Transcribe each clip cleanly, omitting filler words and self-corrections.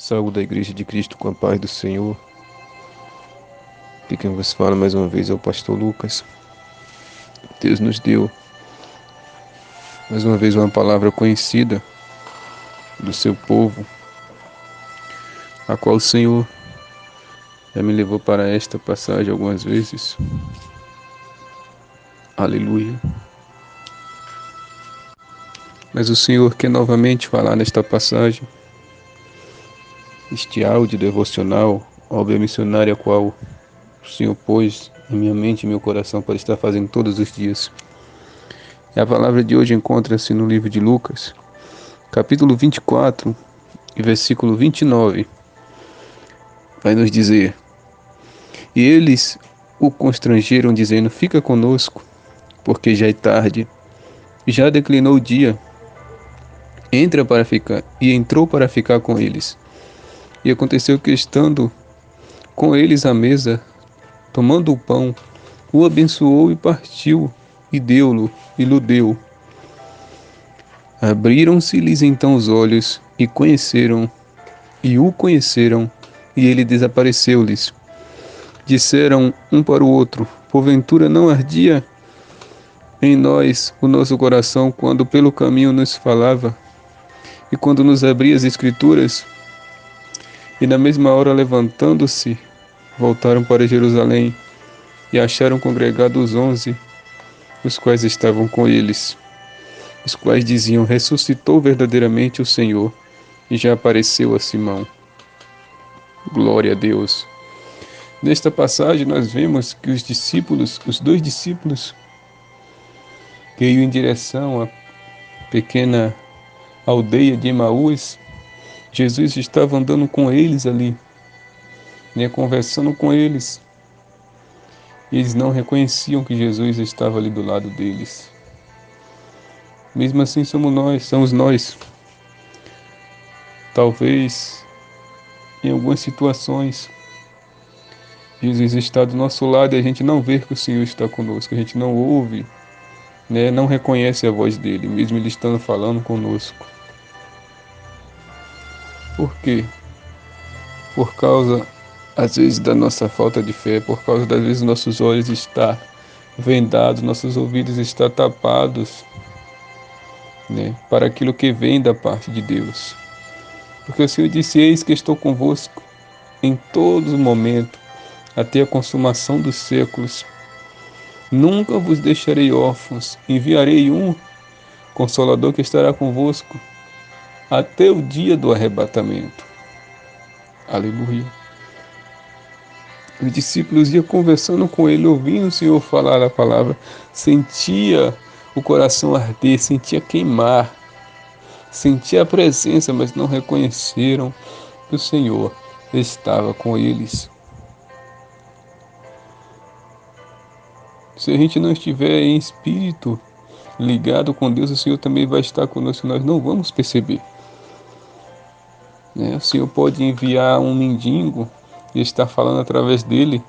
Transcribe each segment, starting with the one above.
Saúde da Igreja de Cristo com a paz do Senhor. Aqui quem vos fala mais uma vez é o pastor Lucas. Deus nos deu mais uma vez uma palavra conhecida do seu povo, a qual o Senhor já me levou para esta passagem algumas vezes. Aleluia. Mas o Senhor quer novamente falar nesta passagem, este áudio devocional, obra missionária a qual o Senhor pôs em minha mente e meu coração para estar fazendo todos os dias. E a palavra de hoje encontra-se no livro de Lucas, capítulo 24 e versículo 29. Vai nos dizer: E eles o constrangeram, dizendo: Fica conosco, porque já é tarde, já declinou o dia. Entra para ficar. E entrou para ficar com eles. E aconteceu que, estando com eles à mesa, tomando o pão, o abençoou e partiu, e deu-lo, e lhe deu. Abriram-se-lhes então os olhos, e o conheceram, e ele desapareceu-lhes. Disseram um para o outro: Porventura não ardia em nós o nosso coração quando pelo caminho nos falava, e quando nos abria as Escrituras? E na mesma hora, levantando-se, voltaram para Jerusalém, e acharam congregados os 11, os quais estavam com eles, os quais diziam: Ressuscitou verdadeiramente o Senhor, e já apareceu a Simão. Glória a Deus. Nesta passagem nós vemos que os dois discípulos, que iam em direção à pequena aldeia de Emaús, Jesus estava andando com eles ali, conversando com eles. Eles não reconheciam que Jesus estava ali do lado deles. Mesmo assim somos nós. Talvez, em algumas situações, Jesus está do nosso lado e a gente não vê que o Senhor está conosco, a gente não ouve, não reconhece a voz dele, mesmo ele estando falando conosco. Por quê? Por causa, às vezes, da nossa falta de fé, por causa das vezes nossos olhos estão vendados, nossos ouvidos estão tapados, para aquilo que vem da parte de Deus. Porque o Senhor disse: Eis que estou convosco em todo momento, até a consumação dos séculos. Nunca vos deixarei órfãos, enviarei um Consolador que estará convosco até o dia do arrebatamento. Aleluia. Os discípulos iam conversando com ele, ouvindo o Senhor falar a palavra, sentia o coração arder, sentia queimar, sentia a presença, mas não reconheceram que o Senhor estava com eles. Se a gente não estiver em espírito ligado com Deus, o Senhor também vai estar conosco, nós não vamos perceber. O Senhor pode enviar um mendigo e estar falando através dele.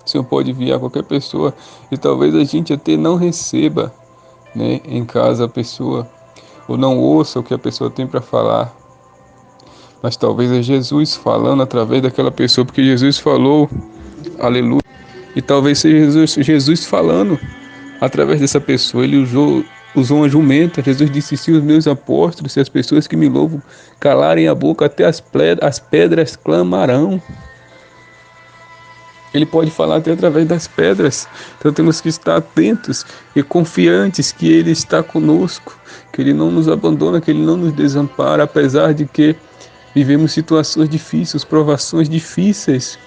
O Senhor pode enviar qualquer pessoa e talvez a gente até não receba, em casa a pessoa, ou não ouça o que a pessoa tem para falar. Mas talvez é Jesus falando através daquela pessoa, porque Jesus falou, aleluia. E talvez seja Jesus falando através dessa pessoa. Ele usou uma jumenta. Jesus disse: se os meus apóstolos, se as pessoas que me louvam calarem a boca, até as pedras clamarão. Ele pode falar até através das pedras. Então temos que estar atentos e confiantes que Ele está conosco, que Ele não nos abandona, que Ele não nos desampara, apesar de que vivemos situações difíceis, provações difíceis.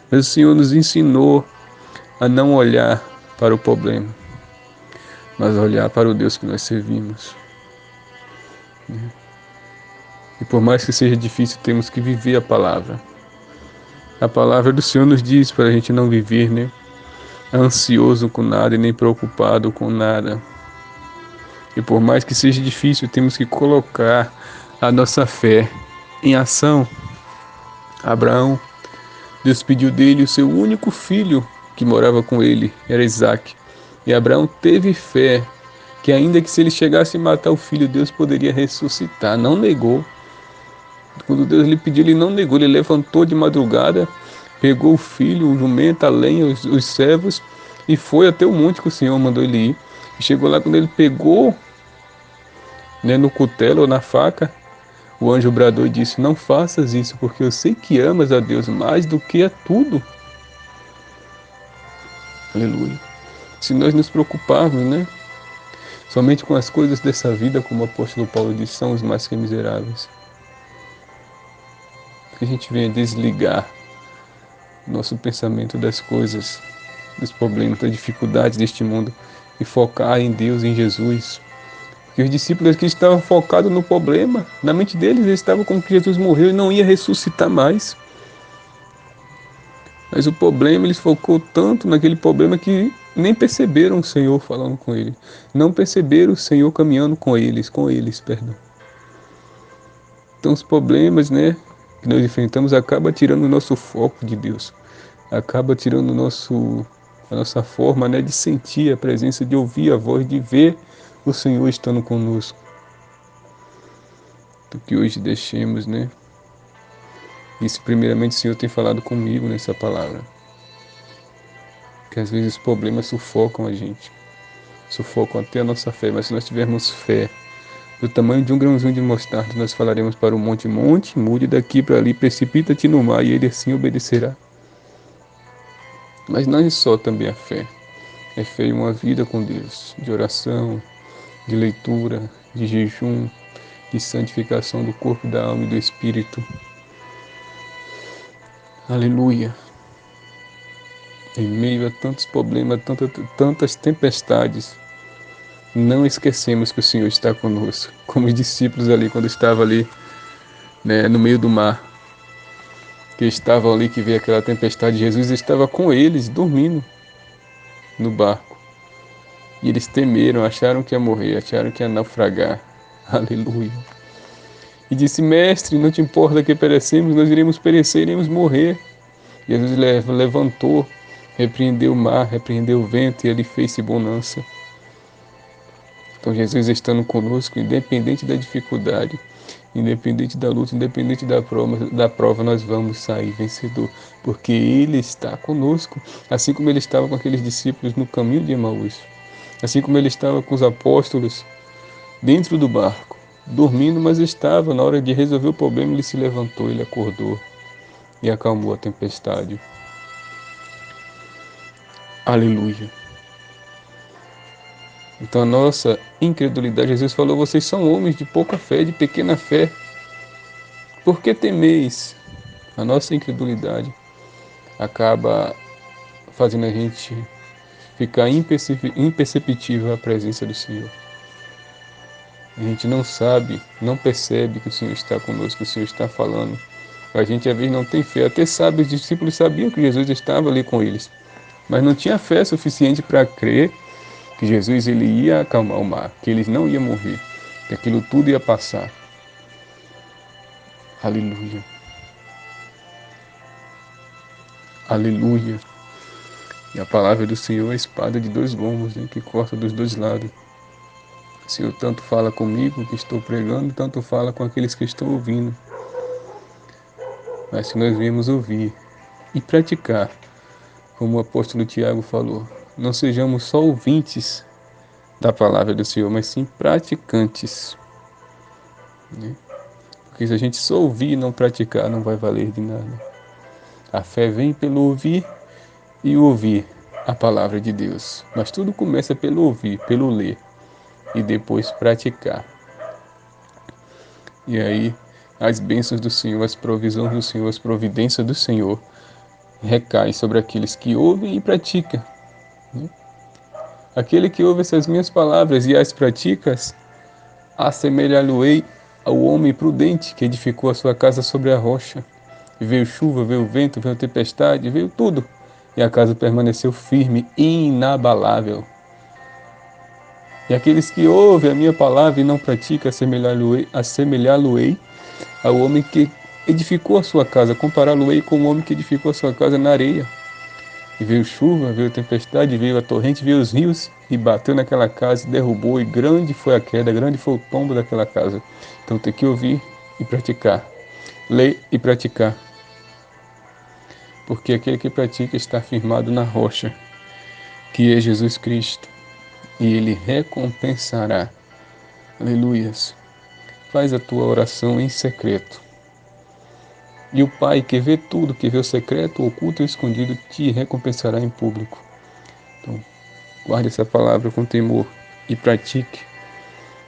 Mas o Senhor nos ensinou a não olhar para o problema, mas olhar para o Deus que nós servimos. E por mais que seja difícil, temos que viver a palavra. A palavra do Senhor nos diz para a gente não viver, ansioso com nada e nem preocupado com nada. E por mais que seja difícil, temos que colocar a nossa fé em ação. Abraão, Deus pediu dele o seu único filho que morava com ele, era Isaac. E Abraão teve fé que ainda que se ele chegasse a matar o filho, Deus poderia ressuscitar. Não negou. Quando Deus lhe pediu, ele não negou, ele levantou de madrugada, pegou o filho, o jumento, a lenha, os servos, e foi até o monte que o Senhor mandou ele ir. E chegou lá, quando ele pegou, né, no cutelo ou na faca, o anjo bradou e disse: não faças isso, porque eu sei que amas a Deus mais do que a tudo. Aleluia. Se nós nos preocuparmos, né, somente com as coisas dessa vida, como o apóstolo Paulo disse, são os mais que miseráveis. Que a gente venha desligar nosso pensamento das coisas, dos problemas, das dificuldades deste mundo e focar em Deus, em Jesus. Porque os discípulos que estavam focados no problema, na mente deles, eles estavam como que Jesus morreu e não ia ressuscitar mais. Mas o problema, eles focou tanto naquele problema que nem perceberam o Senhor falando com ele. Não perceberam o Senhor caminhando com eles, perdão. Então os problemas, né, que nós enfrentamos acaba tirando o nosso foco de Deus. Acaba tirando a nossa forma, né, de sentir a presença, de ouvir a voz, de ver o Senhor estando conosco. Do que hoje deixemos, né? Isso primeiramente o Senhor tem falado comigo nessa palavra. Que às vezes os problemas sufocam a gente. Sufocam até a nossa fé, mas se nós tivermos fé do tamanho de um grãozinho de mostarda, nós falaremos para o monte, mude daqui para ali, precipita-te no mar, e ele assim obedecerá. Mas não é só também a fé. É fé em uma vida com Deus, de oração, de leitura, de jejum, de santificação do corpo, da alma e do espírito. Aleluia. Em meio a tantos problemas, tantas tempestades, não esquecemos que o Senhor está conosco. Como os discípulos ali, quando estavam ali, né, no meio do mar, que estavam ali, que veio aquela tempestade, Jesus estava com eles, dormindo no barco. E eles temeram, acharam que ia morrer, acharam que ia naufragar. Aleluia. E disse: mestre, não te importa que perecemos, nós iremos perecer, iremos morrer. Jesus levantou, repreendeu o mar, repreendeu o vento e ele fez-se bonança. Então Jesus estando conosco, independente da dificuldade, independente da luta, independente da prova, nós vamos sair vencedor, porque Ele está conosco, assim como Ele estava com aqueles discípulos no caminho de Emaús, assim como Ele estava com os apóstolos dentro do barco, dormindo, mas estava, na hora de resolver o problema, Ele se levantou, Ele acordou e acalmou a tempestade. Aleluia. Então a nossa incredulidade, Jesus falou: vocês são homens de pouca fé, de pequena fé. Por que temeis? A nossa incredulidade acaba fazendo a gente ficar imperceptível à presença do Senhor. A gente não sabe, não percebe que o Senhor está conosco, que o Senhor está falando. A gente às vezes não tem fé, até sabe, os discípulos sabiam que Jesus estava ali com eles, mas não tinha fé suficiente para crer que Jesus ele ia acalmar o mar, que eles não iam morrer, que aquilo tudo ia passar. Aleluia. Aleluia. E a palavra do Senhor é a espada de dois gumes, né, que corta dos dois lados. O Senhor tanto fala comigo que estou pregando, tanto fala com aqueles que estão ouvindo. Mas se nós viemos ouvir e praticar, como o apóstolo Tiago falou, não sejamos só ouvintes da palavra do Senhor, mas sim praticantes. Né? Porque se a gente só ouvir e não praticar, não vai valer de nada. A fé vem pelo ouvir e ouvir a palavra de Deus. Mas tudo começa pelo ouvir, pelo ler e depois praticar. E aí as bênçãos do Senhor, as provisões do Senhor, as providências do Senhor recaem sobre aqueles que ouvem e praticam. Né? Aquele que ouve essas minhas palavras e as pratica, assemelhá-lo-ei ao homem prudente que edificou a sua casa sobre a rocha. E veio chuva, veio vento, veio tempestade, veio tudo. E a casa permaneceu firme e inabalável. E aqueles que ouvem a minha palavra e não praticam, assemelhá-lo-ei ao homem que edificou a sua casa, compará-lo-ei com o homem que edificou a sua casa na areia. E veio chuva, veio tempestade, veio a torrente, veio os rios, e bateu naquela casa, e derrubou, e grande foi a queda, grande foi o tombo daquela casa. Então tem que ouvir e praticar. ler e praticar. Porque aquele que pratica está firmado na rocha, que é Jesus Cristo, e Ele recompensará. Aleluias. Faz a tua oração em secreto. E o Pai que vê tudo, que vê o secreto, o oculto e o escondido, te recompensará em público. Então, guarde essa palavra com temor e pratique.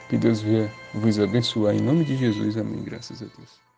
Que Deus venha vos abençoar. Em nome de Jesus, amém. Graças a Deus.